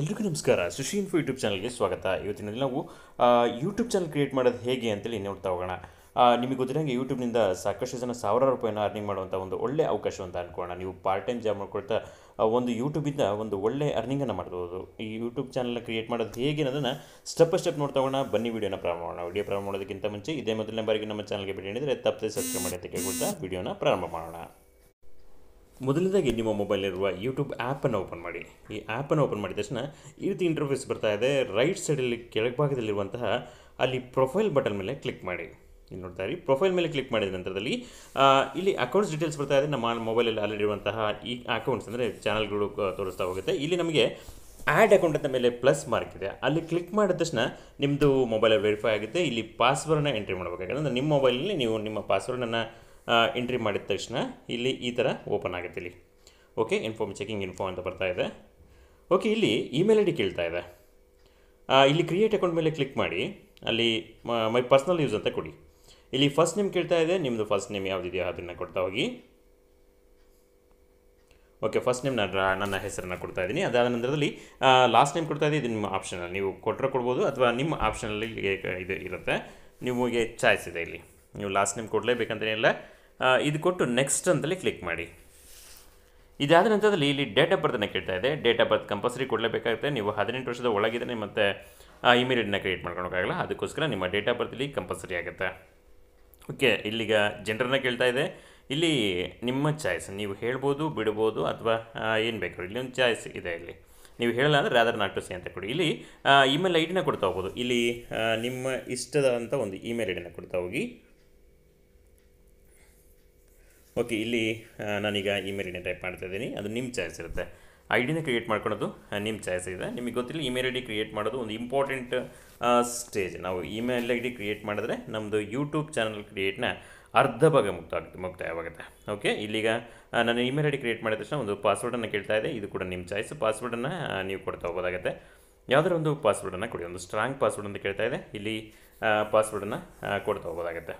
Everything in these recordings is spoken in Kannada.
ಎಲ್ರಿಗೂ ನಮಸ್ಕಾರ. ಸುಶಿ ಇನ್ಫೋ ಯೂಟ್ಯೂಬ್ ಚಾನಲ್ಗೆ ಸ್ವಾಗತ. ಇವತ್ತಿನಲ್ಲಿ ನಾವು ಯೂಟ್ಯೂಬ್ ಚಾನಲ್ ಕ್ರಿಯೇಟ್ ಮಾಡೋದು ಹೇಗೆ ಅಂತೇಳಿ ನೋಡ್ತಾ ಹೋಗೋಣ. ನಿಮಗೆ ಗೊತ್ತಿರೋಂಗೆ ಯೂಟ್ಯೂಬ್ನಿಂದ ಸಾಕಷ್ಟು ಜನ ಸಾವಿರಾರು ರೂಪಾಯಿನ ಅರ್ನಿಂಗ್ ಮಾಡುವಂಥ ಒಂದು ಒಳ್ಳೆ ಅವಕಾಶ ಅಂತ ಅನ್ಕೋಣ. ನೀವು ಪಾರ್ಟ್ ಟೈಮ್ ಜಾಬ್ ಮಾಡ್ಕೊಳ್ತಾ ಒಂದು ಯೂಟ್ಯೂಬಿಂದ ಒಂದು ಒಳ್ಳೆ ಅರ್ನಿಂಗನ್ನು ಮಾಡ್ಬೋದು. ಈ ಯೂಟ್ಯೂಬ್ ಚಾನಲ್ನ ಕ್ರಿಯೇಟ್ ಮಾಡೋದು ಹೇಗೆ ಅನ್ನೋದನ್ನು ಸ್ಟೆಪ್ ಬೈ ಸ್ಟೆಪ್ ನೋಡ್ತಾ ಹೋಗೋಣ. ಬನ್ನಿ ವಿಡಿಯೋನ ಪ್ರಾರಂಭ ಮಾಡೋಣ. ವಿಡಿಯೋ ಪ್ರಾರಂಭ ಮಾಡೋದಕ್ಕಿಂತ ಮುಂಚೆ ಇದೇ ಮೊದಲನೇ ಬಾರಿಗೆ ನಮ್ಮ ಚಾನಲ್ಗೆ ಭೇಟಿ ನೀಡಿದರೆ ತಪ್ಪದೆ ಸಬ್ಸ್ಕ್ರೈಬ್ ಮಾಡಿ ಅಂತ ಕೇಳ್ಕೊಳ್ತಾ ವಿಡಿಯೋನ ಪ್ರಾರಂಭ ಮಾಡೋಣ. ಮೊದಲನೇದಾಗಿ ನಿಮ್ಮ ಮೊಬೈಲಿರುವ ಯೂಟ್ಯೂಬ್ ಆ್ಯಪನ್ನು ಓಪನ್ ಮಾಡಿ. ಈ ಆ್ಯಪನ್ನು ಓಪನ್ ಮಾಡಿದ ತಕ್ಷಣ ಈ ರೀತಿ ಇಂಟರ್ಫೇಸ್ ಬರ್ತಾ ಇದೆ. ರೈಟ್ ಸೈಡಲ್ಲಿ ಕೆಳಭಾಗದಲ್ಲಿರುವಂತಹ ಅಲ್ಲಿ ಪ್ರೊಫೈಲ್ ಬಟನ್ ಮೇಲೆ ಕ್ಲಿಕ್ ಮಾಡಿ. ಇಲ್ಲಿ ನೋಡ್ತಾ ಇರಿ, ಪ್ರೊಫೈಲ್ ಮೇಲೆ ಕ್ಲಿಕ್ ಮಾಡಿದ ನಂತರದಲ್ಲಿ ಇಲ್ಲಿ ಅಕೌಂಟ್ಸ್ ಡೀಟೇಲ್ಸ್ ಬರ್ತಾ ಇದೆ. ನಮ್ಮ ಮೊಬೈಲಲ್ಲಿ ಆಲ್ರೆಡಿ ಇರುವಂತಹ ಈ ಅಕೌಂಟ್ಸ್ ಅಂದರೆ ಚಾನಲ್ಗಳು ತೋರಿಸ್ತಾ ಹೋಗುತ್ತೆ. ಇಲ್ಲಿ ನಮಗೆ ಆ್ಯಡ್ ಅಕೌಂಟ್ ಅಂತ ಮೇಲೆ ಪ್ಲಸ್ ಮಾರ್ಕ್ ಇದೆ, ಅಲ್ಲಿ ಕ್ಲಿಕ್ ಮಾಡಿದ ತಕ್ಷಣ ನಿಮ್ಮದು ಮೊಬೈಲಲ್ಲಿ ವೆರಿಫೈ ಆಗುತ್ತೆ. ಇಲ್ಲಿ ಪಾಸ್ವರ್ಡನ್ನ ಎಂಟ್ರಿ ಮಾಡಬೇಕಾಗುತ್ತೆ. ಅಂದರೆ ನಿಮ್ಮ ಮೊಬೈಲಲ್ಲಿ ನೀವು ನಿಮ್ಮ ಪಾಸ್ವರ್ಡನ್ನು ಎಂಟ್ರಿ ಮಾಡಿದ ತಕ್ಷಣ ಇಲ್ಲಿ ಈ ಥರ ಓಪನ್ ಆಗುತ್ತೆ. ಇಲ್ಲಿ ಓಕೆ, ಚೆಕಿಂಗ್ ಇನ್ಫೋ ಅಂತ ಬರ್ತಾ ಇದೆ. ಓಕೆ, ಇಲ್ಲಿ ಇಮೇಲ್ ಐ ಡಿ ಕೇಳ್ತಾ ಇದೆ. ಇಲ್ಲಿ ಕ್ರಿಯೇಟ್ ಅಕೌಂಟ್ ಮೇಲೆ ಕ್ಲಿಕ್ ಮಾಡಿ, ಅಲ್ಲಿ ಮೈ ಪರ್ಸ್ನಲ್ ಯೂಸ್ ಅಂತ ಕೊಡಿ. ಇಲ್ಲಿ ಫಸ್ಟ್ ನೇಮ್ ಕೇಳ್ತಾ ಇದೆ, ನಿಮ್ಮದು ಫಸ್ಟ್ ನೇಮ್ ಯಾವುದಿದೆಯೋ ಅದನ್ನು ಕೊಡ್ತಾ ಹೋಗಿ. ಓಕೆ, ಫಸ್ಟ್ ನೇಮ್ ನನ್ನ ಹೆಸರನ್ನು ಕೊಡ್ತಾ ಇದ್ದೀನಿ. ಅದಾದ ನಂತರದಲ್ಲಿ ಲಾಸ್ಟ್ ನೇಮ್ ಕೊಡ್ತಾ ಇದ್ದೀನಿ. ಇದು ನಿಮ್ಮ ಆಪ್ಷನಲ್ಲಿ ನೀವು ಕೊಟ್ಟರೆ ಕೊಡ್ಬೋದು, ಅಥವಾ ನಿಮ್ಮ ಆಪ್ಷನಲ್ಲಿ ಇದು ಇರುತ್ತೆ, ನಿಮಗೆ ಚಾಯ್ಸ್ ಇದೆ. ಇಲ್ಲಿ ನೀವು ಲಾಸ್ಟ್ ನೇಮ್ ಕೊಡಲೇಬೇಕಂತೇನಿಲ್ಲ. ಇದು ಕೊಟ್ಟು ನೆಕ್ಸ್ಟ್ ಅಂತಲೇ ಕ್ಲಿಕ್ ಮಾಡಿ. ಇದಾದ ನಂತರದಲ್ಲಿ ಇಲ್ಲಿ ಡೇಟ್ ಆಫ್ ಬರ್ತನ್ನು ಕೇಳ್ತಾ ಇದೆ. ಡೇಟ್ ಆಫ್ ಬರ್ತ್ ಕಂಪಲ್ಸರಿ ಕೊಡಲೇಬೇಕಾಗುತ್ತೆ. ನೀವು 18 ವರ್ಷದ ಒಳಗಿದ್ರೆ ಮತ್ತು ಇಮೇಲ್ ಐ ಡಿನ ಕ್ರಿಯೇಟ್ ಮಾಡ್ಕೊಳಕ್ಕಾಗಲ್ಲ. ಅದಕ್ಕೋಸ್ಕರ ನಿಮ್ಮ ಡೇಟ್ ಆಫ್ ಬರ್ತ್ ಇಲ್ಲಿ ಕಂಪಲ್ಸರಿ ಆಗುತ್ತೆ. ಓಕೆ, ಇಲ್ಲಿಗ ಜೆಂಡರ್ನ ಕೇಳ್ತಾ ಇದೆ. ಇಲ್ಲಿ ನಿಮ್ಮ ಚಾಯ್ಸ್, ನೀವು ಹೇಳ್ಬೋದು, ಬಿಡ್ಬೋದು, ಅಥವಾ ಏನು ಬೇಕಾದ್ರೂ ಇಲ್ಲಿ ಒಂದು ಚಾಯ್ಸ್ ಇದೆ. ಇಲ್ಲಿ ನೀವು ಹೇಳಲ್ಲ ಅಂದರೆ ರಾದರ್ ನಾಟ್ ಟು ಸೇ ಅಂತ ಕೊಡಿ. ಇಲ್ಲಿ ಇಮೇಲ್ ಐ ಡಿನ ಕೊಡ್ತಾ ಹೋಗ್ಬೋದು. ಇಲ್ಲಿ ನಿಮ್ಮ ಇಷ್ಟದಂಥ ಒಂದು ಇಮೇಲ್ ಐ ಡಿನ ಕೊಡ್ತಾ ಹೋಗಿ. ಓಕೆ, ಇಲ್ಲಿ ನಾನೀಗ ಇಮೇಲ್ ಐ ಡಿನ ಟೈಪ್ ಮಾಡ್ತಾ ಇದ್ದೀನಿ. ಅದು ನಿಮ್ಮ ಚಾಯ್ಸ್ ಇರುತ್ತೆ. ಐ ಡಿನ ಕ್ರಿಯೇಟ್ ಮಾಡ್ಕೊಳೋದು ನಿಮ್ಮ ಚಾಯ್ಸ್ ಇದೆ. ನಿಮಗೆ ಗೊತ್ತಿಲ್ಲ, ಇಮೇಲ್ ಐ ಡಿ ಕ್ರಿಯೇಟ್ ಮಾಡೋದು ಒಂದು ಇಂಪಾರ್ಟೆಂಟ್ ಸ್ಟೇಜ್. ನಾವು ಇಮೇಲ್ ಐ ಡಿ ಕ್ರಿಯೇಟ್ ಮಾಡಿದ್ರೆ ನಮ್ಮದು ಯೂಟ್ಯೂಬ್ ಚಾನಲ್ ಕ್ರಿಯೇಟ್ನ ಅರ್ಧ ಭಾಗ ಮುಕ್ತಾಯವಾಗುತ್ತೆ. ಓಕೆ, ಇಲ್ಲಿಗ ನಾನು ಇಮೇಲ್ ಐ ಡಿ ಕ್ರಿಯೇಟ್ ಮಾಡಿದ ತಕ್ಷಣ ಒಂದು ಪಾಸ್ವರ್ಡನ್ನು ಕೇಳ್ತಾ ಇದೆ. ಇದು ಕೂಡ ನಿಮ್ಮ ಚಾಯ್ಸ್. ಪಾಸ್ವರ್ಡನ್ನು ನೀವು ಕೊಡ್ತಾ ಹೋಗೋದಾಗುತ್ತೆ. ಯಾವುದಾದ್ರು ಒಂದು ಪಾಸ್ವರ್ಡನ್ನು ಕೊಡಿ. ಒಂದು ಸ್ಟ್ರಾಂಗ್ ಪಾಸ್ವರ್ಡ್ ಅಂತ ಕೇಳ್ತಾ ಇದೆ. ಇಲ್ಲಿ ಪಾಸ್ವರ್ಡನ್ನು ಕೊಡ್ತಾ ಹೋಗೋದಾಗುತ್ತೆ.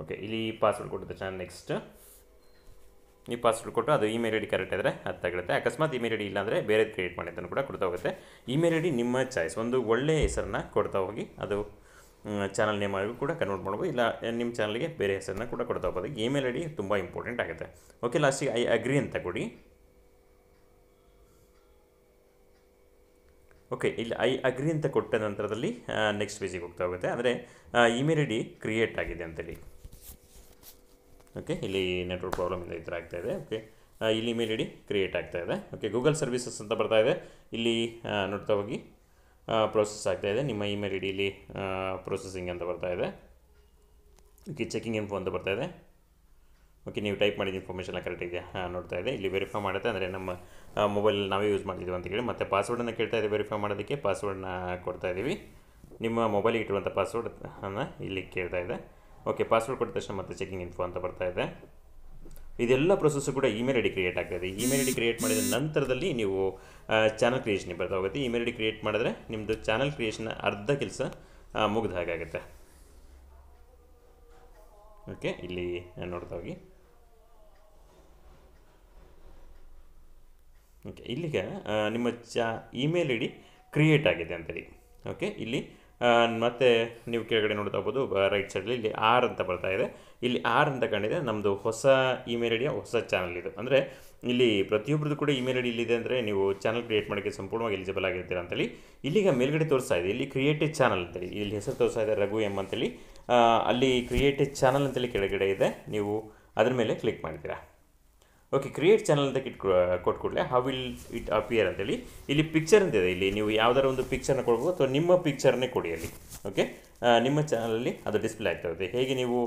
ಓಕೆ, ಇಲ್ಲಿ ಪಾಸ್ವರ್ಡ್ ಕೊಟ್ಟಿದ ತಕ್ಷಣ ನೆಕ್ಸ್ಟ್ ಈ ಪಾಸ್ವರ್ಡ್ ಕೊಟ್ಟು ಅದು ಇಮೇಲ್ ಐ ಡಿ ಕರೆಕ್ಟ್ ಇದ್ದರೆ ಅದು ತಗೊಳುತ್ತೆ. ಅಕಸ್ಮಾತ್ ಇಮೇಲ್ ಐ ಡಿ ಇಲ್ಲಾಂದರೆ ಬೇರೆ ಕ್ರಿಯೇಟ್ ಮಾಡಿ ಅಂತ ಕೂಡ ಕೊಡ್ತಾ ಹೋಗುತ್ತೆ. ಇಮೇಲ್ ಐ ಡಿ ನಿಮ್ಮ ಚಾಯ್ಸ್. ಒಂದು ಒಳ್ಳೆಯ ಹೆಸರನ್ನ ಕೊಡ್ತಾ ಹೋಗಿ. ಅದು ಚಾನಲ್ ನೇಮ್ ಆಗಿ ಕೂಡ ಕನ್ವರ್ಟ್ ಮಾಡ್ಬೋದು, ಇಲ್ಲ ನಿಮ್ಮ ಚಾನಲ್ಗೆ ಬೇರೆ ಹೆಸರನ್ನ ಕೂಡ ಕೊಡ್ತಾ ಹೋಗ್ಬೋದು. ಇಮೇಲ್ ಐ ಡಿ ತುಂಬ ಇಂಪಾರ್ಟೆಂಟ್ ಆಗುತ್ತೆ. ಓಕೆ, ಲಾಸ್ಟಿಗೆ ಐ ಅಗ್ರಿ ಅಂತ ಕೊಡಿ. ಓಕೆ, ಇಲ್ಲಿ ಐ ಅಗ್ರಿ ಅಂತ ಕೊಟ್ಟ ನಂತರದಲ್ಲಿ ನೆಕ್ಸ್ಟ್ ಪೇಜಿಗೆ ಹೋಗ್ತಾ ಹೋಗುತ್ತೆ. ಅಂದರೆ ಇಮೇಲ್ ಐ ಡಿ ಕ್ರಿಯೇಟ್ ಆಗಿದೆ ಅಂತೇಳಿ. ಓಕೆ, ಇಲ್ಲಿ ನೆಟ್ವರ್ಕ್ ಪ್ರಾಬ್ಲಮಿಂದ ಈ ಥರ ಆಗ್ತಾಯಿದೆ. ಓಕೆ, ಇಲ್ಲಿ ಇಮೇಲ್ ಐ ಡಿ ಕ್ರಿಯೇಟ್ ಆಗ್ತಾಯಿದೆ. ಓಕೆ, ಗೂಗಲ್ ಸರ್ವಿಸಸ್ ಅಂತ ಬರ್ತಾಯಿದೆ. ಇಲ್ಲಿ ನೋಡ್ತಾ ಹೋಗಿ ಪ್ರೋಸೆಸ್ ಆಗ್ತಾಯಿದೆ. ನಿಮ್ಮ ಇಮೇಲ್ ಐ ಡಿ ಇಲ್ಲಿ ಪ್ರೊಸೆಸಿಂಗ್ ಅಂತ ಬರ್ತಾಯಿದೆ. ಓಕೆ, ಚೆಕಿಂಗ್ ಇನ್ಫೋ ಅಂತ ಬರ್ತಾಯಿದೆ. ಓಕೆ, ನೀವು ಟೈಪ್ ಮಾಡಿದ ಇನ್ಫಾರ್ಮೇಷನ್ ಕರೆಕ್ಟ್ ಇದೆಯಾ ನೋಡ್ತಾ ಇದೆ. ಇಲ್ಲಿ ವೆರಿಫೈ ಮಾಡುತ್ತೆ, ಅಂದರೆ ನಮ್ಮ ಮೊಬೈಲ್ ನಾವೇ ಯೂಸ್ ಮಾಡ್ತಿದ್ದೀವಿ ಅಂತ ಹೇಳಿ. ಮತ್ತು ಪಾಸ್ವರ್ಡನ್ನು ಕೇಳ್ತಾ ಇದೆ. ವೆರಿಫೈ ಮಾಡೋದಕ್ಕೆ ಪಾಸ್ವರ್ಡನ್ನ ಕೊಡ್ತಾ ಇದ್ದೀವಿ. ನಿಮ್ಮ ಮೊಬೈಲಿಗೆ ಇಟ್ಟಿರುವಂಥ ಪಾಸ್ವರ್ಡನ್ನು ಇಲ್ಲಿ ಕೇಳ್ತಾ ಇದೆ. ಓಕೆ, ಪಾಸ್ವರ್ಡ್ ಕೊಟ್ಟ ತಕ್ಷಣ ಮತ್ತೆ ಚೆಕಿಂಗ್ ಇನ್ಫೋ ಅಂತ ಬರ್ತಾ ಇದೆ. ಇದೆಲ್ಲ ಪ್ರೊಸೆಸ್ಸು ಕೂಡ ಇಮೇಲ್ ಐ ಡಿ ಕ್ರಿಯೇಟ್ ಆಗ್ತಾಯಿದೆ. ಇಮೇಲ್ ಐ ಡಿ ಕ್ರಿಯೇಟ್ ಮಾಡಿದ ನಂತರದಲ್ಲಿ ನೀವು ಚಾನಲ್ ಕ್ರಿಯೇಷನ್ಗೆ ಬರ್ತಾ ಹೋಗುತ್ತೆ. ಇಮೇಲ್ ಐ ಡಿ ಕ್ರಿಯೇಟ್ ಮಾಡಿದ್ರೆ ನಿಮ್ಮದು ಚಾನಲ್ ಕ್ರಿಯೇಷನ್ ಅರ್ಧ ಕೆಲಸ ಮುಗಿದ ಹಾಗಾಗುತ್ತೆ. ಓಕೆ, ಇಲ್ಲಿ ನೋಡ್ತಾ ಹೋಗಿ. ಓಕೆ, ಇಲ್ಲಿಗೆ ನಿಮ್ಮ ಇಮೇಲ್ ಐ ಡಿ ಕ್ರಿಯೇಟ್ ಆಗಿದೆ ಅಂತೇಳಿ. ಓಕೆ, ಇಲ್ಲಿ ಮತ್ತು ನೀವು ಕೆಳಗಡೆ ನೋಡ್ತಾ ಹೋಗ್ಬೋದು, ರೈಟ್ ಸೈಡಲ್ಲಿ ಇಲ್ಲಿ ಆರ್ ಅಂತ ಬರ್ತಾ ಇದೆ. ಇಲ್ಲಿ ಆರ್ ಅಂತ ಕಂಡಿದೆ. ನಮ್ಮದು ಹೊಸ ಇಮೇಲ್ ಐ ಡಿಯ ಹೊಸ ಚಾನಲ್ ಇದು. ಅಂದರೆ ಇಲ್ಲಿ ಪ್ರತಿಯೊಬ್ಬರದ್ದು ಕೂಡ ಇಮೇಲ್ ಐ ಡಿ ಇಲ್ಲಿದೆ ಅಂದರೆ ನೀವು ಚಾನಲ್ ಕ್ರಿಯೇಟ್ ಮಾಡೋಕ್ಕೆ ಸಂಪೂರ್ಣವಾಗಿ ಎಲಿಜಿಬಲ್ ಆಗಿರ್ತೀರ ಅಂತೇಳಿ. ಇಲ್ಲಿಗ ಮೇಲ್ಗಡೆ ತೋರಿಸ್ತಾ ಇದೆ. ಇಲ್ಲಿ ಕ್ರಿಯೇಟೆಡ್ ಚಾನಲ್ ಅಂತೇಳಿ ಇಲ್ಲಿ ಹೆಸರು ತೋರಿಸ್ತಾ ಇದೆ, ರಘು ಎಮ್ ಅಂತೇಳಿ. ಅಲ್ಲಿ ಕ್ರಿಯೇಟೆಡ್ ಚಾನಲ್ ಅಂತೇಳಿ ಕೆಳಗಡೆ ಇದೆ. ನೀವು ಅದ್ರ ಮೇಲೆ ಕ್ಲಿಕ್ ಮಾಡ್ತೀರಾ. ಓಕೆ, ಕ್ರಿಯೇಟ್ ಚಾನಲ್ ಅಂತ ಕೊಟ್ಟು ಕೂಡಲೇ ಹೌ ವಿಲ್ ಇಟ್ ಅಪಿಯರ್ ಅಂತೇಳಿ ಇಲ್ಲಿ ಪಿಕ್ಚರ್ ಅಂತಿದೆ. ಇಲ್ಲಿ ನೀವು ಯಾವುದಾದ್ರು ಒಂದು ಪಿಕ್ಚರ್ನ ಕೊಡ್ಬೋದು, ಅಥವಾ ನಿಮ್ಮ ಪಿಕ್ಚರ್ನೇ ಕೊಡಿ ಅಲ್ಲಿ. ಓಕೆ, ನಿಮ್ಮ ಚಾನಲಲ್ಲಿ ಅದು ಡಿಸ್ಪ್ಲೇ ಆಗ್ತಾ ಇರುತ್ತೆ. ಹೇಗೆ ನೀವು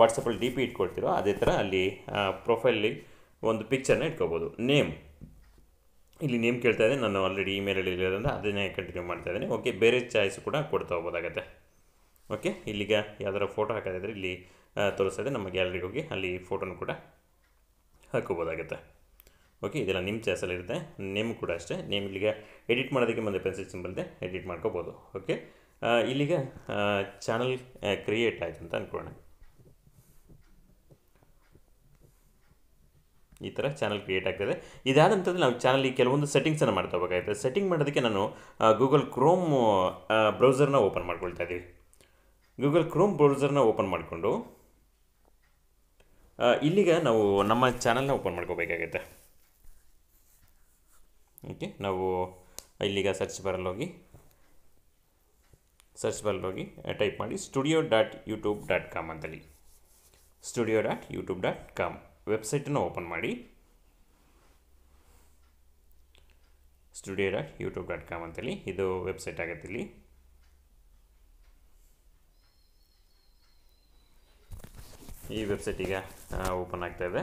ವಾಟ್ಸಪ್ಪಲ್ಲಿ ಡಿ ಪಿ ಇಟ್ಕೊಳ್ತೀರೋ ಅದೇ ಥರ ಅಲ್ಲಿ ಪ್ರೊಫೈಲಲ್ಲಿ ಒಂದು ಪಿಕ್ಚರ್ನ ಇಟ್ಕೋಬೋದು. ನೇಮ್, ಇಲ್ಲಿ ನೇಮ್ ಕೇಳ್ತಾ ಇದೆ. ನಾನು ಆಲ್ರೆಡಿ ಇಮೇಲಲ್ಲಿ ಇರೋದ್ರಿಂದ ಅದನ್ನೇ ಕಂಟಿನ್ಯೂ ಮಾಡ್ತಾ ಇದ್ದೀನಿ. ಓಕೆ, ಬೇರೆ ಚಾಯ್ಸ್ ಕೂಡ ಕೊಡ್ತಾ ಹೋಗ್ಬೋದಾಗತ್ತೆ. ಓಕೆ, ಇಲ್ಲಿಗ ಯಾವ್ದಾರ ಫೋಟೋ ಹಾಕೋದಿದ್ರೆ ಇಲ್ಲಿ ತೋರಿಸ್ತಾ ಇದೆ. ನಮ್ಮ ಗ್ಯಾಲರಿಗೆ ಹೋಗಿ ಅಲ್ಲಿ ಫೋಟೋನು ಕೂಡ ಹಾಕೋಬೋದಾಗುತ್ತೆ. ಓಕೆ, ಇದೆಲ್ಲ ನಿಮ್ಮ ಚಾಯ್ಸಲ್ಲಿ ಇರುತ್ತೆ. ನೇಮ್ ಕೂಡ ಅಷ್ಟೇ. ನೇಮ್ ಇಲ್ಲಿಗೆ ಎಡಿಟ್ ಮಾಡೋದಕ್ಕೆ ಮುಂದೆ ಪೆನ್ಸಿಲ್ ಸಿಂಬಲ್ದೆ ಎಡಿಟ್ ಮಾಡ್ಕೋಬೋದು. ಓಕೆ, ಇಲ್ಲಿಗೆ ಚಾನಲ್ ಕ್ರಿಯೇಟ್ ಆಯಿತು ಅಂತ ಅಂದ್ಕೊಳ್ಳೋಣ. ಈ ಥರ ಚಾನಲ್ ಕ್ರಿಯೇಟ್ ಆಗ್ತದೆ. ಇದಾದ ನಂತರದಲ್ಲಿ ನಾವು ಚಾನಲ್ಗೆ ಕೆಲವೊಂದು ಸೆಟ್ಟಿಂಗ್ಸನ್ನು ಮಾಡ್ತಾ ಹೋಗಬೇಕಾಗುತ್ತೆ. ಸೆಟ್ಟಿಂಗ್ ಮಾಡೋದಕ್ಕೆ ನಾನು ಗೂಗಲ್ ಕ್ರೋಮ್ ಬ್ರೌಸರ್ನ ಓಪನ್ ಮಾಡ್ಕೊಳ್ತಾ ಇದ್ದೀವಿ. ಗೂಗಲ್ ಕ್ರೋಮ್ ಬ್ರೌಸರ್ನ ಓಪನ್ ಮಾಡಿಕೊಂಡು ಇಲ್ಲಿಗ ನಾವು ನಮ್ಮ ಚಾನಲ್ನ ಓಪನ್ ಮಾಡ್ಕೋಬೇಕಾಗುತ್ತೆ. ಓಕೆ, ನಾವು ಇಲ್ಲಿಗ ಸರ್ಚ್ ಬಾರಲ್ಲಿ ಹೋಗಿ ಟೈಪ್ ಮಾಡಿ studio.youtube.com ಅಂತೇಳಿ. studio.youtube.com ವೆಬ್ಸೈಟನ್ನು ಓಪನ್ ಮಾಡಿ. studio.youtube.com ಅಂತೇಳಿ ಇದು ವೆಬ್ಸೈಟ್ ಆಗುತ್ತೆ. ಇಲ್ಲಿ ಈ ವೆಬ್ಸೈಟ್ ಈಗ ಓಪನ್ ಆಗ್ತಾ ಇದೆ.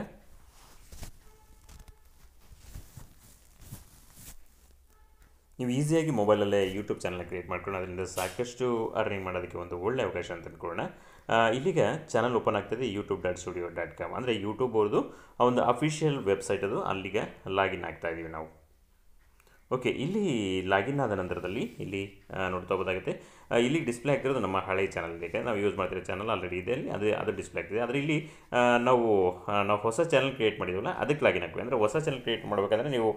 ನೀವು ಈಸಿಯಾಗಿ ಮೊಬೈಲಲ್ಲೇ ಯೂಟ್ಯೂಬ್ ಚಾನಲ್ನ ಕ್ರಿಯೇಟ್ ಮಾಡ್ಕೊಂಡು ಅದರಿಂದ ಸಾಕಷ್ಟು ಅರ್ನಿಂಗ್ ಮಾಡೋದಕ್ಕೆ ಒಂದು ಒಳ್ಳೆಯ ಅವಕಾಶ ಅಂತ ಅಂದ್ಕೊಳ್ಳೋಣ. ಇಲ್ಲಿಗ ಚಾನಲ್ ಓಪನ್ ಆಗ್ತದೆ youtube.studio.com ಅಂದರೆ ಯೂಟ್ಯೂಬ್ ಅವ್ರದ್ದು ಆ ಒಂದು ಅಫಿಷಿಯಲ್ ವೆಬ್ಸೈಟ್ ಅದು. ಅಲ್ಲಿಗೆ ಲಾಗಿನ್ ಆಗ್ತಾ ಇದ್ದೀವಿ ನಾವು. ಓಕೆ, ಇಲ್ಲಿ ಲಾಗಿನ್ ಆದ ನಂತರದಲ್ಲಿ ಇಲ್ಲಿ ನೋಡ್ತಾ ಹೋಗೋದಾಗುತ್ತೆ. ಇಲ್ಲಿ ಡಿಸ್ಪ್ಲೇ ಆಗ್ತಿರೋದು ನಮ್ಮ ಹಳೆ ಚಾನಲ್ ಇದೆ. ನಾವು ಯೂಸ್ ಮಾಡ್ತಿರೋ ಚಾನಲ್ ಆಲ್ರೆಡಿ ಇದೆ, ಅಲ್ಲಿ ಅದು ಡಿಸ್ಪ್ಲೇ ಆಗ್ತಿದೆ. ಆದರೆ ಇಲ್ಲಿ ನಾವು ಹೊಸ ಚಾನಲ್ ಕ್ರಿಯೇಟ್ ಮಾಡಿದ್ದೀವಲ್ಲ, ಅದಕ್ಕೆ ಲಾಗಿನ್ ಆಗಬೇಕು. ಅಂದರೆ ಹೊಸ ಚಾನಲ್ ಕ್ರಿಯೇಟ್ ಮಾಡಬೇಕಂದ್ರೆ ನೀವು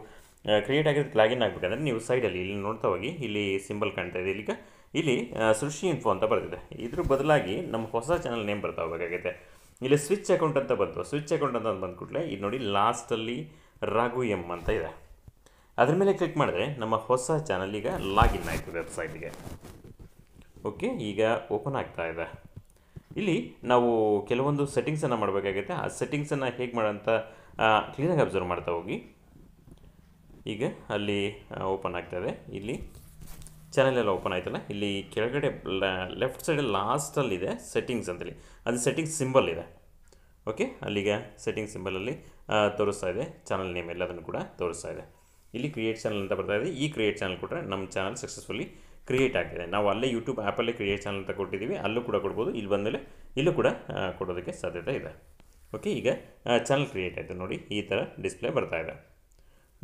ಕ್ರಿಯೇಟ್ ಆಗಿರೋದಕ್ಕೆ ಲಾಗಿನ್ ಆಗಬೇಕಂದ್ರೆ ನೀವು ಸೈಡಲ್ಲಿ ಇಲ್ಲಿ ನೋಡ್ತಾ ಹೋಗಿ, ಇಲ್ಲಿ ಸಿಂಬಲ್ ಕಾಣ್ತಾ ಇದೆ. ಇಲ್ಲಿ ಸೃಷ್ಟಿ ಇನ್ಫೋ ಅಂತ ಬರೆದಿದೆ. ಇದ್ರ ಬದಲಾಗಿ ನಮ್ಮ ಹೊಸ ಚಾನಲ್ ನೇಮ್ ಬರ್ತಾ ಹೋಗಬೇಕಾಗುತ್ತೆ. ಇಲ್ಲಿ ಸ್ವಿಚ್ ಅಕೌಂಟ್ ಅಂತ ಬಂತು. ಸ್ವಿಚ್ ಅಕೌಂಟ್ ಅಂತ ಬಂದ್ಬಿಟ್ಲೆ ಇದು ನೋಡಿ ಲಾಸ್ಟಲ್ಲಿ ರಾಘು ಎಮ್ ಅಂತ ಇದೆ. ಅದ್ರ ಮೇಲೆ ಕ್ಲಿಕ್ ಮಾಡಿದ್ರೆ ನಮ್ಮ ಹೊಸ ಚಾನಲ್ ಈಗ ಲಾಗಿನ್ ಆಯಿತು ವೆಬ್ಸೈಟ್ಗೆ. ಓಕೆ, ಈಗ ಓಪನ್ ಆಗ್ತಾ ಇದೆ. ಇಲ್ಲಿ ನಾವು ಕೆಲವೊಂದು ಸೆಟ್ಟಿಂಗ್ಸನ್ನು ಮಾಡಬೇಕಾಗುತ್ತೆ. ಆ ಸೆಟ್ಟಿಂಗ್ಸನ್ನು ಹೇಗೆ ಮಾಡೋಂಥ ಕ್ಲೀನಾಗಿ ಅಬ್ಸರ್ವ್ ಮಾಡ್ತಾ ಹೋಗಿ. ಈಗ ಅಲ್ಲಿ ಓಪನ್ ಆಗ್ತಾಯಿದೆ. ಇಲ್ಲಿ ಚಾನಲ್ ಎಲ್ಲ ಓಪನ್ ಆಯ್ತಲ್ಲ, ಇಲ್ಲಿ ಕೆಳಗಡೆ ಲೆಫ್ಟ್ ಸೈಡಲ್ಲಿ ಲಾಸ್ಟಲ್ಲಿದೆ ಸೆಟ್ಟಿಂಗ್ಸ್ ಅಂತೇಳಿ, ಅದು ಸೆಟ್ಟಿಂಗ್ಸ್ ಸಿಂಬಲ್ ಇದೆ. ಓಕೆ, ಅಲ್ಲಿಗೆ ಸೆಟ್ಟಿಂಗ್ ಸಿಂಬಲಲ್ಲಿ ತೋರಿಸ್ತಾ ಇದೆ. ಚಾನಲ್ ನೇಮ್ ಎಲ್ಲದನ್ನು ಕೂಡ ತೋರಿಸ್ತಾ ಇದೆ. ಇಲ್ಲಿ ಕ್ರಿಯೇಟ್ ಚಾನಲ್ ಅಂತ ಬರ್ತಾ ಇದೆ. ಈ ಕ್ರಿಯೇಟ್ ಚಾನಲ್ ಕೊಟ್ಟರೆ ನಮ್ಮ ಚಾನಲ್ ಸಕ್ಸಸ್ಫುಲಿ ಕ್ರಿಯೇಟ್ ಆಗ್ತಿದೆ. ನಾವು ಅಲ್ಲೇ ಯೂಟ್ಯೂಬ್ ಆ್ಯಪಲ್ಲೇ ಕ್ರಿಯೇಟ್ ಚಾನಲ್ ಅಂತ ಕೊಟ್ಟಿದ್ದೀವಿ, ಅಲ್ಲೂ ಕೂಡ ಕೊಡ್ಬೋದು. ಇಲ್ಲಿ ಬಂದಮೇಲೆ ಇಲ್ಲೂ ಕೂಡ ಕೊಡೋದಕ್ಕೆ ಸಾಧ್ಯತೆ ಇದೆ. ಓಕೆ, ಈಗ ಚಾನಲ್ ಕ್ರಿಯೇಟ್ ಆಯಿತು. ನೋಡಿ, ಈ ಥರ ಡಿಸ್ಪ್ಲೇ ಬರ್ತಾ ಇದೆ.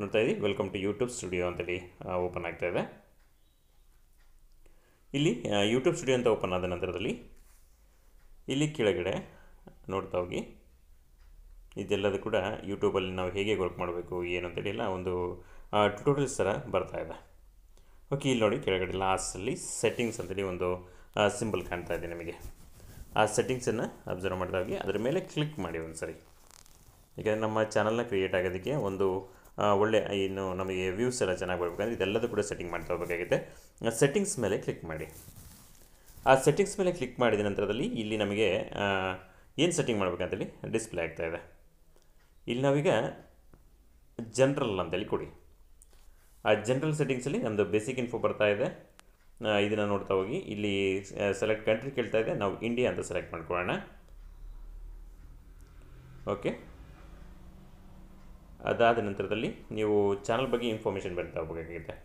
ನೋಡ್ತಾ ಇದ್ದೀವಿ, ವೆಲ್ಕಮ್ ಟು ಯೂಟ್ಯೂಬ್ ಸ್ಟುಡಿಯೋ ಅಂತೇಳಿ ಓಪನ್ ಆಗ್ತಾ ಇದೆ. ಇಲ್ಲಿ ಯೂಟ್ಯೂಬ್ ಸ್ಟುಡಿಯೋ ಅಂತ ಓಪನ್ ಆದ ನಂತರದಲ್ಲಿ ಇಲ್ಲಿ ಕೆಳಗಡೆ ನೋಡ್ತಾ ಹೋಗಿ. ಇದೆಲ್ಲದು ಕೂಡ ಯೂಟ್ಯೂಬಲ್ಲಿ ನಾವು ಹೇಗೆ ವರ್ಕ್ ಮಾಡಬೇಕು ಏನು ಅಂತೇಳಿ ಎಲ್ಲ ಒಂದು ಟ್ಯುಟೋರಿಯಲ್ಸ್ ಥರ ಬರ್ತಾ ಇದೆ. ಓಕೆ, ಇಲ್ಲಿ ನೋಡಿ ಕೆಳಗಡೆ ಲಾಸ್ಟಲ್ಲಿ ಸೆಟ್ಟಿಂಗ್ಸ್ ಅಂತೇಳಿ ಒಂದು ಸಿಂಬಲ್ ಕಾಣ್ತಾ ಇದೆ ನಿಮಗೆ. ಆ ಸೆಟ್ಟಿಂಗ್ಸನ್ನು ಅಬ್ಸರ್ವ್ ಮಾಡ್ತಾ ಹೋಗಿ ಅದರ ಮೇಲೆ ಕ್ಲಿಕ್ ಮಾಡಿ ಒಂದು ಸರಿ. ಈಗ ನಮ್ಮ ಚಾನಲ್ನ ಕ್ರಿಯೇಟ್ ಆಗೋದಕ್ಕೆ ಒಂದು ಒಳ್ಳೆ ಇನ್ನು ನಮಗೆ ವ್ಯೂಸ್ ಎಲ್ಲ ಚೆನ್ನಾಗಿ ಬರಬೇಕಂದ್ರೆ ಇದೆಲ್ಲದೂ ಕೂಡ ಸೆಟ್ಟಿಂಗ್ ಮಾಡ್ತಾ ಹೋಗಬೇಕಾಗುತ್ತೆ. ಸೆಟ್ಟಿಂಗ್ಸ್ ಮೇಲೆ ಕ್ಲಿಕ್ ಮಾಡಿ. ಆ ಸೆಟ್ಟಿಂಗ್ಸ್ ಮೇಲೆ ಕ್ಲಿಕ್ ಮಾಡಿದ ನಂತರದಲ್ಲಿ ಇಲ್ಲಿ ನಮಗೆ ಏನು ಸೆಟ್ಟಿಂಗ್ ಮಾಡಬೇಕಂತೇಳಿ ಡಿಸ್ಪ್ಲೇ ಆಗ್ತಾಯಿದೆ. ಇಲ್ಲಿ ನಾವೀಗ ಜನರಲ್ ಅಂತೇಳಿ ಕೊಡಿ. ಆ ಜನರಲ್ ಸೆಟ್ಟಿಂಗ್ಸಲ್ಲಿ ನಮ್ಮದು ಬೇಸಿಕ್ ಇನ್ಫೋ ಬರ್ತಾ ಇದೆ. ಇದನ್ನು ನೋಡ್ತಾ ಹೋಗಿ ಇಲ್ಲಿ ಸೆಲೆಕ್ಟ್ ಕಂಟ್ರಿ ಕೇಳ್ತಾ ಇದೆ. ನಾವು ಇಂಡಿಯಾ ಅಂತ ಸೆಲೆಕ್ಟ್ ಮಾಡ್ಕೊಳ್ಳೋಣ. ಓಕೆ, ಅದಾದ ನಂತರದಲ್ಲಿ ನೀವು ಚಾನಲ್ ಬಗ್ಗೆ ಇನ್ಫಾರ್ಮೇಷನ್ ಬರ್ತಾ ಹೋಗಬೇಕಾಗುತ್ತೆ.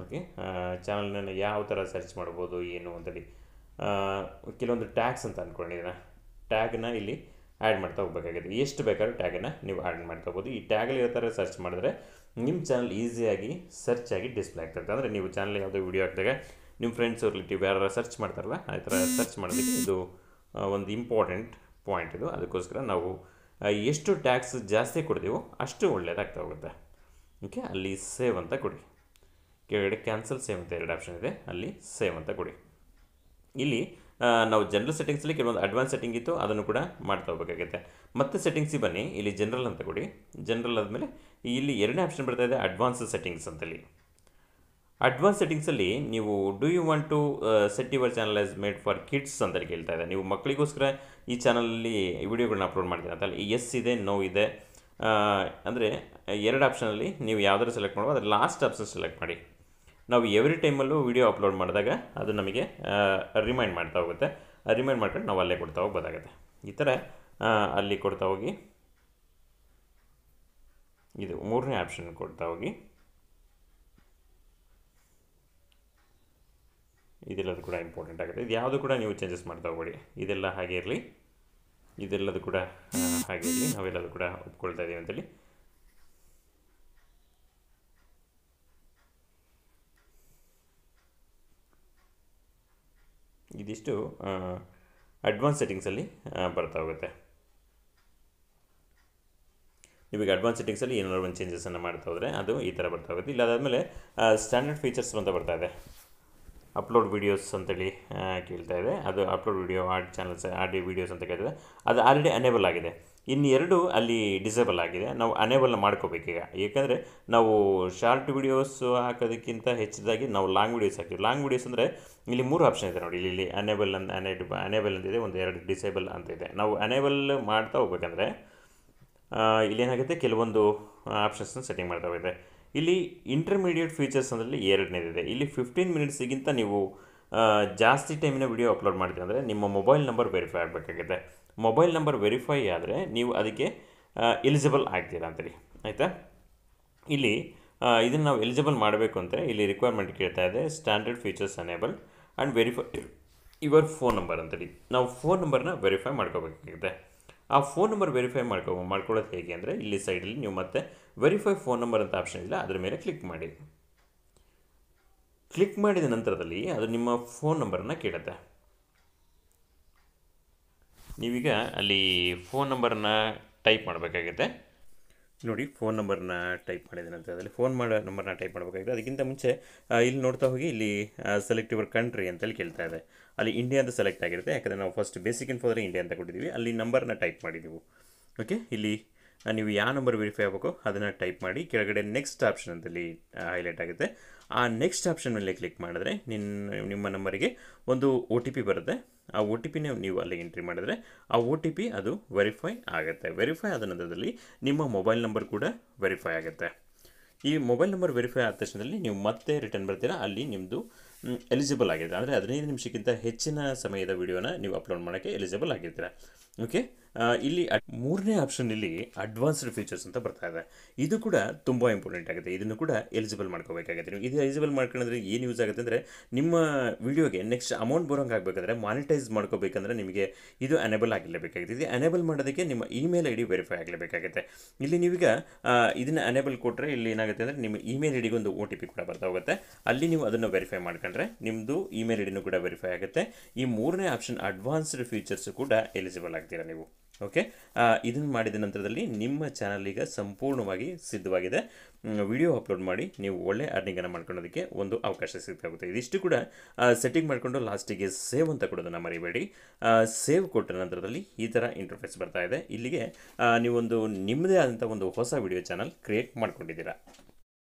ಓಕೆ, ಚಾನಲ್ನ ಯಾವ ಥರ ಸರ್ಚ್ ಮಾಡ್ಬೋದು ಏನು ಅಂತೇಳಿ ಕೆಲವೊಂದು ಟ್ಯಾಗ್ಸ್ ಅಂತ ಅಂದ್ಕೊಂಡಿದ್ದೀನ. ಟ್ಯಾಗನ್ನ ಇಲ್ಲಿ ಆ್ಯಡ್ ಮಾಡ್ತಾ ಹೋಗಬೇಕಾಗುತ್ತೆ. ಎಷ್ಟು ಬೇಕಾದ್ರೂ ಟ್ಯಾಗನ್ನು ನೀವು ಆ್ಯಡ್ ಮಾಡ್ತಾ ಹೋಗ್ಬೋದು. ಈ ಟ್ಯಾಗಲ್ಲಿ ಇರೋ ಥರ ಸರ್ಚ್ ಮಾಡಿದ್ರೆ ನಿಮ್ಮ ಚಾನಲ್ ಈಸಿಯಾಗಿ ಸರ್ಚ್ ಆಗಿ ಡಿಸ್ಪ್ಲೇ ಆಗ್ತದೆ. ಅಂದರೆ ನೀವು ಚಾನಲ್ ಯಾವುದೋ ವೀಡಿಯೋ ಹಾಕಿದಾಗ ನಿಮ್ಮ ಫ್ರೆಂಡ್ಸ್ ರಿಲೇಟಿವ್ ಯಾರು ಸರ್ಚ್ ಮಾಡ್ತಾರಲ್ಲ, ಆ ಥರ ಸರ್ಚ್ ಮಾಡೋದಕ್ಕೆ ಇದು ಒಂದು ಇಂಪಾರ್ಟೆಂಟ್ ಪಾಯಿಂಟ್ ಇದು. ಅದಕ್ಕೋಸ್ಕರ ನಾವು ಎಷ್ಟು ಟ್ಯಾಗ್ಸ್ ಜಾಸ್ತಿ ಕೊಡ್ತೀವೋ ಅಷ್ಟು ಒಳ್ಳೆಯದಾಗ್ತಾ ಹೋಗುತ್ತೆ. ಓಕೆ, ಅಲ್ಲಿ ಸೇವ್ ಅಂತ ಕೊಡಿ. ಕೆಳಗಡೆ ಕ್ಯಾನ್ಸಲ್ ಸೇವ್ ಅಂತ 2 ಆಪ್ಷನ್ ಇದೆ, ಅಲ್ಲಿ ಸೇವ್ ಅಂತ ಕೊಡಿ. ಇಲ್ಲಿ ನಾವು ಜನರಲ್ ಸೆಟ್ಟಿಂಗ್ಸಲ್ಲಿ ಕೆಲವೊಂದು ಅಡ್ವಾನ್ಸ್ ಸೆಟ್ಟಿಂಗ್ ಇತ್ತು, ಅದನ್ನು ಕೂಡ ಮಾಡ್ತಾ ಹೋಗಬೇಕಾಗುತ್ತೆ. ಮತ್ತೆ ಸೆಟ್ಟಿಂಗ್ಸಿಗೆ ಬನ್ನಿ, ಇಲ್ಲಿ ಜನರಲ್ ಅಂತ ಕೊಡಿ. ಜನರಲ್ ಆದಮೇಲೆ ಇಲ್ಲಿ 2ನೇ ಆಪ್ಷನ್ ಬರ್ತಾ ಇದೆ ಅಡ್ವಾನ್ಸ್ ಸೆಟ್ಟಿಂಗ್ಸ್ ಅಂತೇಳಿ. ಅಡ್ವಾನ್ಸ್ ಸೆಟ್ಟಿಂಗ್ಸಲ್ಲಿ ನೀವು do you want to set your channel as made for kids ಅಂತೇಳಿ ಕೇಳ್ತಾ ಇದೆ. ನೀವು ಮಕ್ಕಳಿಗೋಸ್ಕರ ಈ ಚಾನಲಲ್ಲಿ ವಿಡಿಯೋಗಳನ್ನ ಅಪ್ಲೋಡ್ ಮಾಡ್ತೀರ ಅಂತ ಅಲ್ಲಿ ಎಸ್ ಇದೆ, ನೋ ಇದೆ. ಅಂದರೆ 2 ಆಪ್ಷನಲ್ಲಿ ನೀವು ಯಾವ್ದಾದ್ರು ಸೆಲೆಕ್ಟ್ ಮಾಡ್ಬೋದು. ಅದರ ಲಾಸ್ಟ್ ಆಪ್ಷನ್ ಸೆಲೆಕ್ಟ್ ಮಾಡಿ. ನಾವು ಎವ್ರಿ ಟೈಮಲ್ಲೂ ವಿಡಿಯೋ ಅಪ್ಲೋಡ್ ಮಾಡಿದಾಗ ಅದು ನಮಗೆ ರಿಮೈಂಡ್ ಮಾಡ್ತಾ ಹೋಗುತ್ತೆ. ರಿಮೈಂಡ್ ಮಾಡ್ಕೊಂಡು ನಾವು ಅಲ್ಲೇ ಕೊಡ್ತಾ ಹೋಗ್ಬೋದಾಗುತ್ತೆ. ಈ ಥರ ಅಲ್ಲಿ ಕೊಡ್ತಾ ಹೋಗಿ. ಇದು 3ನೇ ಆಪ್ಷನ್ ಕೊಡ್ತಾ ಹೋಗಿ. ಇದೆಲ್ಲದು ಕೂಡ ಇಂಪಾರ್ಟೆಂಟ್ ಆಗುತ್ತೆ. ಇದು ಯಾವುದು ಕೂಡ ನೀವು ಚೇಂಜಸ್ ಮಾಡ್ತಾ ಹೋಗ್ಬೇಡಿ. ಇದೆಲ್ಲ ಹಾಗೆ ಇರಲಿ, ಇದೆಲ್ಲದು ಕೂಡ ಹಾಗೆ ಇರಲಿ. ನಾವೆಲ್ಲದು ಕೂಡ ಒಪ್ಕೊಳ್ತಾ ಇದ್ದೀವಿ ಅಂತೇಳಿ. ಇದಿಷ್ಟು ಅಡ್ವಾನ್ಸ್ ಸೆಟ್ಟಿಂಗ್ಸಲ್ಲಿ ಬರ್ತಾ ಹೋಗುತ್ತೆ. ನಿಮಗೆ ಅಡ್ವಾನ್ಸ್ ಸೆಟ್ಟಿಂಗ್ಸಲ್ಲಿ ಏನಾದ್ರು ಒಂದು ಚೇಂಜಸನ್ನು ಮಾಡ್ತಾ ಹೋದರೆ ಅದು ಈ ಥರ ಬರ್ತಾ ಹೋಗುತ್ತೆ. ಇಲ್ಲ ಅದಾದಮೇಲೆ ಸ್ಟ್ಯಾಂಡರ್ಡ್ ಫೀಚರ್ಸ್ ಅಂತ ಬರ್ತಾ ಇದೆ. ಅಪ್ಲೋಡ್ ವೀಡಿಯೋಸ್ ಅಂತೇಳಿ ಕೇಳ್ತಾ ಇದೆ. ಅದು ಅಪ್ಲೋಡ್ ವೀಡಿಯೋ ಆಡ್ ಚಾನಲ್ಸ್ ಆಡಿ ವೀಡಿಯೋಸ್ ಅಂತ ಕೇಳ್ತದೆ. ಅದು ಆಲ್ರೆಡಿ ಅನೇಬಲ್ ಆಗಿದೆ. ಇನ್ನು 2 ಅಲ್ಲಿ ಡಿಸೇಬಲ್ ಆಗಿದೆ. ನಾವು ಅನೇಬಲ್ನ ಮಾಡ್ಕೋಬೇಕೀಗ. ಏಕೆಂದರೆ ನಾವು ಶಾರ್ಟ್ ವೀಡಿಯೋಸ್ ಹಾಕೋದಕ್ಕಿಂತ ಹೆಚ್ಚಿದಾಗಿ ನಾವು ಲಾಂಗ್ ವೀಡಿಯೋಸ್ ಹಾಕ್ತೀವಿ. ಲಾಂಗ್ ವೀಡಿಯೋಸ್ ಅಂದರೆ ಇಲ್ಲಿ 3 ಆಪ್ಷನ್ ಇದೆ ನೋಡಿ. ಇಲ್ಲಿ ಅನೇಬಲ್ ಅಂತಿದೆ, ಒಂದು 2 ಡಿಸೇಬಲ್ ಅಂತ ಇದೆ. ನಾವು ಅನೇಬಲ್ ಮಾಡ್ತಾ ಹೋಗ್ಬೇಕಂದ್ರೆ ಇಲ್ಲೇನಾಗುತ್ತೆ, ಕೆಲವೊಂದು ಆಪ್ಷನ್ಸ್ನ ಸೆಟ್ಟಿಂಗ್ ಮಾಡ್ತಾ ಹೋಗಿದೆ. ಇಲ್ಲಿ ಇಂಟರ್ಮೀಡಿಯೇಟ್ ಫೀಚರ್ಸ್ ಅದರಲ್ಲಿ 2ನೇದಿದೆ. ಇಲ್ಲಿ 15 ಮಿನಿಟ್ಸಿಗಿಂತ ನೀವು ಜಾಸ್ತಿ ಟೈಮಿನ ವಿಡಿಯೋ ಅಪ್ಲೋಡ್ ಮಾಡ್ತೀವಿ ಅಂದರೆ ನಿಮ್ಮ ಮೊಬೈಲ್ ನಂಬರ್ ವೆರಿಫೈ ಆಗಬೇಕಾಗಿದೆ. ಮೊಬೈಲ್ ನಂಬರ್ ವೆರಿಫೈ ಆದರೆ ನೀವು ಅದಕ್ಕೆ ಎಲಿಜಿಬಲ್ ಆಗ್ತೀರಾ ಅಂತೇಳಿ, ಆಯಿತಾ. ಇಲ್ಲಿ ಇದನ್ನು ನಾವು ಎಲಿಜಿಬಲ್ ಮಾಡಬೇಕು ಅಂದರೆ ಇಲ್ಲಿ ರಿಕ್ವೈರ್ಮೆಂಟ್ ಕೇಳ್ತಾ ಇದೆ, standard features enable and verify your phone number ಅಂತೇಳಿ. ನಾವು ಫೋನ್ ನಂಬರ್ನ ವೆರಿಫೈ ಮಾಡ್ಕೋಬೇಕಾಗಿದೆ. ಆ ಫೋನ್ ನಂಬರ್ ವೆರಿಫೈ ಮಾಡ್ಕೊಳ್ಳೋದು ಹೇಗೆ ಅಂದರೆ ಇಲ್ಲಿ ಸೈಡಲ್ಲಿ ನೀವು ಮತ್ತೆ ವೆರಿಫೈ ಫೋನ್ ನಂಬರ್ ಅಂತ ಆಪ್ಷನ್ ಇಲ್ಲ, ಅದರ ಮೇಲೆ ಕ್ಲಿಕ್ ಮಾಡಿ. ಕ್ಲಿಕ್ ಮಾಡಿದ ನಂತರದಲ್ಲಿ ಅದು ನಿಮ್ಮ ಫೋನ್ ನಂಬರನ್ನು ಕೇಳುತ್ತೆ. ನೀವೀಗ ಅಲ್ಲಿ ಫೋನ್ ನಂಬರನ್ನು ಟೈಪ್ ಮಾಡಬೇಕಾಗುತ್ತೆ. ನೋಡಿ, ಫೋನ್ ನಂಬರ್ನ ಟೈಪ್ ಮಾಡಿದ ನಂತರದಲ್ಲಿ ನಂಬರ್ನ ಟೈಪ್ ಮಾಡಬೇಕಾಗಿದೆ. ಅದಕ್ಕಿಂತ ಮುಂಚೆ ಇಲ್ಲಿ ನೋಡ್ತಾ ಹೋಗಿ, ಇಲ್ಲಿ ಸೆಲೆಕ್ಟ್ ಯುವರ್ ಕಂಟ್ರಿ ಅಂತೇಳಿ ಕೇಳ್ತಾ ಇದೆ. ಅಲ್ಲಿ ಇಂಡಿಯಾ ಅಂತ ಸೆಲೆಕ್ಟ್ ಆಗಿರುತ್ತೆ. ಯಾಕಂದರೆ ನಾವು ಫಸ್ಟ್ ಬೇಸಿಕ್ ಇನ್ಫೋದರೆ ಇಂಡಿಯಾ ಅಂತ ಕೊಟ್ಟಿದ್ದೀವಿ. ಅಲ್ಲಿ ನಂಬರ್ನ ಟೈಪ್ ಮಾಡಿ ನೀವು. ಓಕೆ, ಇಲ್ಲಿ ನೀವು ಯಾವ ನಂಬರ್ ವೆರಿಫೈ ಆಗಬೇಕೋ ಅದನ್ನು ಟೈಪ್ ಮಾಡಿ. ಕೆಳಗಡೆ ನೆಕ್ಸ್ಟ್ ಆಪ್ಷನ್ ಅಂತಲ್ಲಿ ಹೈಲೈಟ್ ಆಗುತ್ತೆ. ಆ ನೆಕ್ಸ್ಟ್ ಆಪ್ಷನ್ ಮೇಲೆ ಕ್ಲಿಕ್ ಮಾಡಿದ್ರೆ ನಿಮ್ಮ ನಂಬರಿಗೆ ಒಂದು OTP ಬರುತ್ತೆ. ಆ OTPನ ನೀವು ಅಲ್ಲಿ ಎಂಟ್ರಿ ಮಾಡಿದ್ರೆ ಆ OTP ಅದು ವೆರಿಫೈ ಆಗುತ್ತೆ. ವೆರಿಫೈ ಆದ ನಂತರದಲ್ಲಿ ನಿಮ್ಮ ಮೊಬೈಲ್ ನಂಬರ್ ಕೂಡ ವೆರಿಫೈ ಆಗುತ್ತೆ. ಈ ಮೊಬೈಲ್ ನಂಬರ್ ವೆರಿಫೈ ಆದ ತಕ್ಷಣದಲ್ಲಿ ನೀವು ಮತ್ತೆ ರಿಟರ್ನ್ ಬರ್ತೀರಾ. ಅಲ್ಲಿ ನಿಮ್ಮದು ಎಲಿಜಿಬಲ್ ಆಗಿದೆ, ಅಂದರೆ 15 ನಿಮಿಷಕ್ಕಿಂತ ಹೆಚ್ಚಿನ ಸಮಯದ ವಿಡಿಯೋನ ನೀವು ಅಪ್ಲೋಡ್ ಮಾಡೋಕ್ಕೆ ಎಲಿಜಿಬಲ್ ಆಗಿರ್ತೀರ. ಓಕೆ, ಇಲ್ಲಿ 3ನೇ ಆಪ್ಷನ್ ಇಲ್ಲಿ ಅಡ್ವಾನ್ಸ್ಡ್ ಫೀಚರ್ಸ್ ಅಂತ ಬರ್ತಾ ಇದೆ. ಇದು ಕೂಡ ತುಂಬ ಇಂಪಾರ್ಟೆಂಟ್ ಆಗುತ್ತೆ. ಇದನ್ನು ಕೂಡ ಎಲಿಜಿಬಲ್ ಮಾಡ್ಕೋಬೇಕಾಗುತ್ತೆ. ನೀವು ಇದು ಎಲಿಜಿಬಲ್ ಮಾಡ್ಕೊಂಡ್ರೆ ಏನು ಯೂಸ್ ಆಗುತ್ತೆ ಅಂದರೆ, ನಿಮ್ಮ ವಿಡಿಯೋಗೆ ನೆಕ್ಸ್ಟ್ ಅಮೌಂಟ್ ಬರೋಂಗೆ ಆಗಬೇಕಂದ್ರೆ, ಮಾನಿಟೈಸ್ ಮಾಡ್ಕೋಬೇಕಂದ್ರೆ ನಿಮಗೆ ಇದು ಅನೇಬಲ್ ಆಗಿರಲೇಬೇಕಾಗುತ್ತೆ. ಇದು ಅನೇಬಲ್ ಮಾಡೋದಕ್ಕೆ ನಿಮ್ಮ ಇಮೇಲ್ ID ವೆರಿಫೈ ಆಗಲೇಬೇಕಾಗುತ್ತೆ. ಇಲ್ಲಿ ನೀವೀಗ ಇದನ್ನು ಅನೇಬಲ್ ಕೊಟ್ಟರೆ ಇಲ್ಲಿ ಏನಾಗುತ್ತೆ ಅಂದರೆ, ನಿಮ್ಮ ಇಮೇಲ್ ಐಡಿಗೆ ಒಂದು OTP ಕೂಡ ಬರ್ತಾ ಹೋಗುತ್ತೆ. ಅಲ್ಲಿ ನೀವು ಅದನ್ನು ವೆರಿಫೈ ಮಾಡ್ಕೊಂಡ್ರೆ ನಿಮ್ಮದು ಇಮೇಲ್ ಐಡಿನೂ ಕೂಡ ವೆರಿಫೈ ಆಗುತ್ತೆ. ಈ 3ನೇ ಆಪ್ಷನ್ ಅಡ್ವಾನ್ಸ್ಡ್ ಫೀಚರ್ಸ್ ಕೂಡ ಎಲಿಜಿಬಲ್ ಆಗ್ತೀರಾ ನೀವು. ಓಕೆ, ಇದನ್ನು ಮಾಡಿದ ನಂತರದಲ್ಲಿ ನಿಮ್ಮ ಚಾನಲ್ ಈಗ ಸಂಪೂರ್ಣವಾಗಿ ಸಿದ್ಧವಾಗಿದೆ. ವಿಡಿಯೋ ಅಪ್ಲೋಡ್ ಮಾಡಿ ನೀವು ಒಳ್ಳೆ ಅರ್ನಿಂಗನ್ನು ಮಾಡ್ಕೊಳ್ಳೋದಕ್ಕೆ ಒಂದು ಅವಕಾಶ ಸಿಗ್ತಾಗುತ್ತೆ. ಇದಿಷ್ಟು ಕೂಡ ಸೆಟ್ಟಿಂಗ್ ಮಾಡಿಕೊಂಡು ಲಾಸ್ಟಿಗೆ ಸೇವ್ ಅಂತ ಕೊಡೋದನ್ನು ಮರಿಬೇಡಿ. ಸೇವ್ ಕೊಟ್ಟ ನಂತರದಲ್ಲಿ ಈ ಥರ ಇಂಟರ್ಫೇಸ್ ಬರ್ತಾ ಇದೆ. ಇಲ್ಲಿಗೆ ನೀವೊಂದು ನಿಮ್ಮದೇ ಆದಂಥ ಒಂದು ಹೊಸ ವಿಡಿಯೋ ಚಾನಲ್ ಕ್ರಿಯೇಟ್ ಮಾಡ್ಕೊಂಡಿದ್ದೀರಾ.